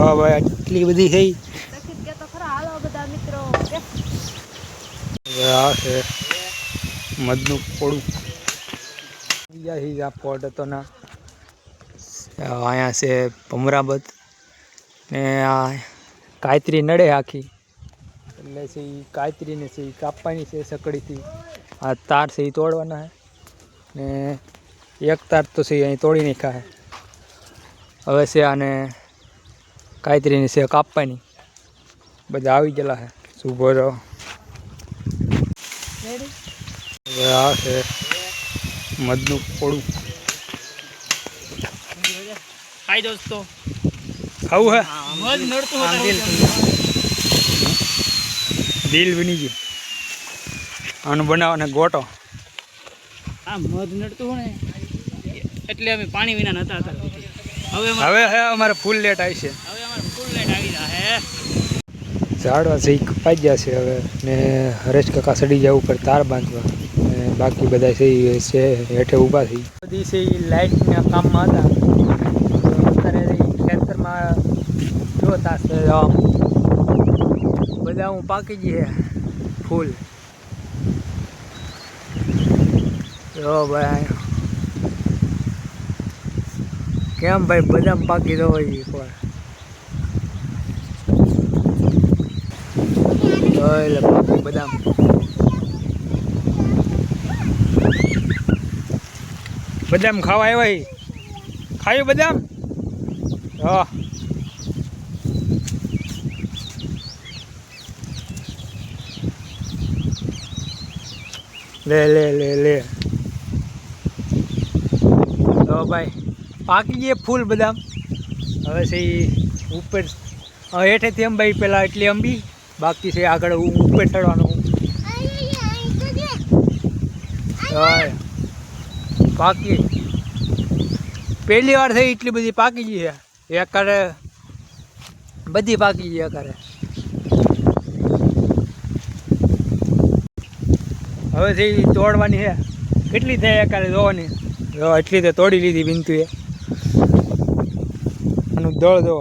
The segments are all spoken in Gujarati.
હા ભાઈ આટલી બધી થઈ તો ખરા હાલો બધા મિત્રો આ છે મધનું પોળું બીજા પોટ હતો ના અહીંયા છે ભમરાબત ને આ કાયતરી નડે આખી એટલે છે એ કાયતરીને છે એ કાપવાની છે સકડીથી આ તાર છે એ તોડવાના છે ને એક તાર તો છે અહીં તોડી નાખ્યા છે હવે છે આને કાયતરીની છે કાપવાની બધા આવી ગયેલા છે સુભો જો હવે આ છે મધનું પોળું હાય દોસ્તો ખાવું હે મધ નડતું દિલ બની ગયું આનું બનાવવાને ગોટો આ મધ નડતું ને એટલે અમે પાણી વિના નતા હતા હવે હે અમારે ફૂલ લેટ આવી છે હવે અમારે ફૂલ લાઈટ આવી રહ્યા હે ઝાડવા છે કપાઈ ગયા છે હવે ને હરેશ કાકા સડી જાય ઉપર તાર બાંધવા ને બાકી બધા છે એ છે હેઠે ઊભા થઈ બધી છે એ લાઇટના કામમાં હતા અત્યારે ખેતરમાં જોતા છે બધા હું પાકી ગઈ છે ફૂલ જો ભાઈ કેમ ભાઈ બદામ પાકી દો પણ એટલે પાકી બદામ બદામ ખાવા આવ્યા ખાયું બદામ હા લે લે લે લે તો ભાઈ પાકી ગયે ફૂલ બદામ હવે છે ઉપર હેઠેથી અંબાઈ પેલા એટલી અંબી બાકી છે આગળ હું ઉપર ચડવાનો પાકી પહેલી વાર થઈ એટલી બધી પાકી ગઈ છે એક કરે બધી પાકી ગઈ કરે હવે છે તોડવાની છે કેટલી થઈ એકારે જોવાની એટલી તો તોડી લીધી બિનતું એ આનું દળ દો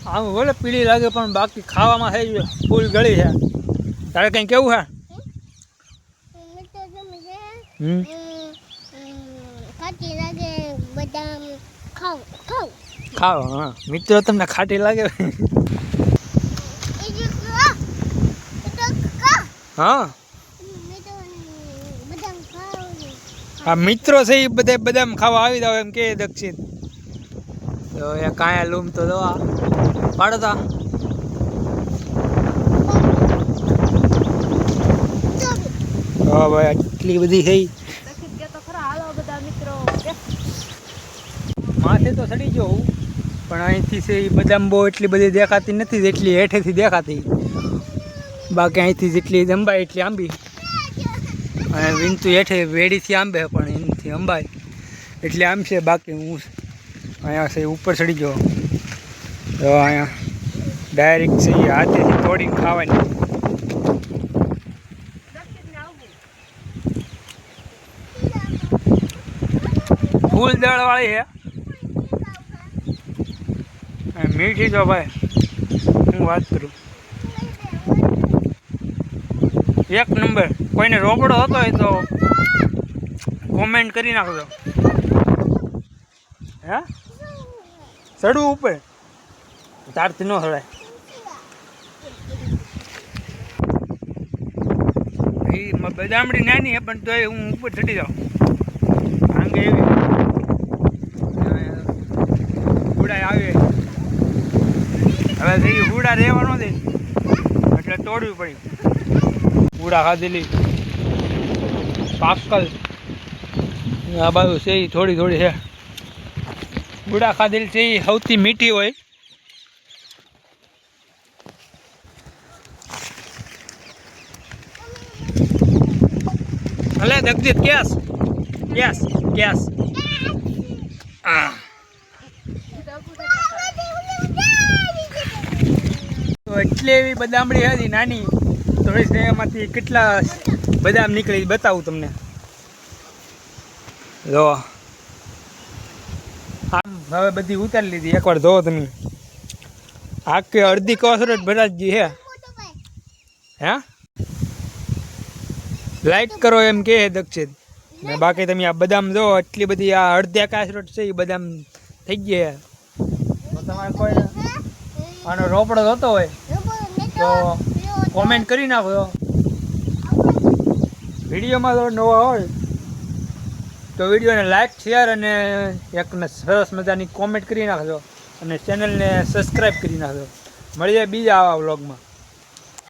આમ ભલે પીળી લાગે પણ બાકી ખાવામાં થઈ ગયું ફૂલ ગળી છે તારે કંઈ કેવું છે ખાવ હા મિત્રો તમને ખાટી લાગે હા આ મિત્રો છે એ બધા બદામ ખાવા આવી જાવ એમ કે દક્ષિણ તો એ કાયા લૂમ તો દો પાડો તા હા ભાઈ આટલી બધી થઈ તો ખરા હાલો બધા મિત્રો માથે તો સડી ગયો પણ અહીંથી છે એ બદામ બહુ એટલી બધી દેખાતી નથી જેટલી હેઠેથી દેખાતી બાકી અહીંથી જેટલી અંબાઈ એટલી આંબી અને વિનતું હેઠે વેડીથી આંબે પણ એનાથી અંબાઈ એટલે આમ છે બાકી હું અહીંયા છે ઉપર ચડી ગયો તો અહીંયા ડાયરેક્ટ છે એ હાથેથી તોડીને ખાવાની ફૂલ દળવાળી છે મીઠી તો ભાઈ હું વાત કરું એક નંબર કોઈને રોકડો હતો એ તો કોમેન્ટ કરી નાખજો હે ચડવું ઉપર તારથી ન ચડાય એ બદામડી નાની છે પણ તોય હું ઉપર ચડી જાઉં આંગે એવી હુડા આવે હવે એ હુડા રહેવાનો દે એટલે તોડવી પડી હુડા ખાધેલી પાકલ આ બાજુ છે એ થોડી થોડી છે ગુડા ખાધેલી છે એ સૌથી મીઠી હોય ભલે દક્ષિત કેસ કેસ કેસ તો એટલી એવી બદામડી હતી નાની તો એમાંથી કેટલા બદામ નીકળી બતાવું તમને જો આમ હવે બધી ઉતારી લીધી. એકવાર જોવો તમે, આખી અડધી કોસરત ભરાજી હે. હે લાઈક કરો એમ કે દક્ષિત ને બાકી તમે આ બદામ જો એટલી બધી આ અડધા કાસરોટ છે એ બદામ થઈ ગયા. તો તમારે કોઈ આનો રોપડો થતો હોય તો કોમેન્ટ કરી નાખો. વિડીયોમાં જો નવા હોય તો વિડીયોને લાઈક શેર અને એક સરસ મજાની કોમેન્ટ કરી નાખજો અને ચેનલને સબસ્ક્રાઈબ કરી નાખજો. મળીએ બીજા આવા વ્લોગમાં.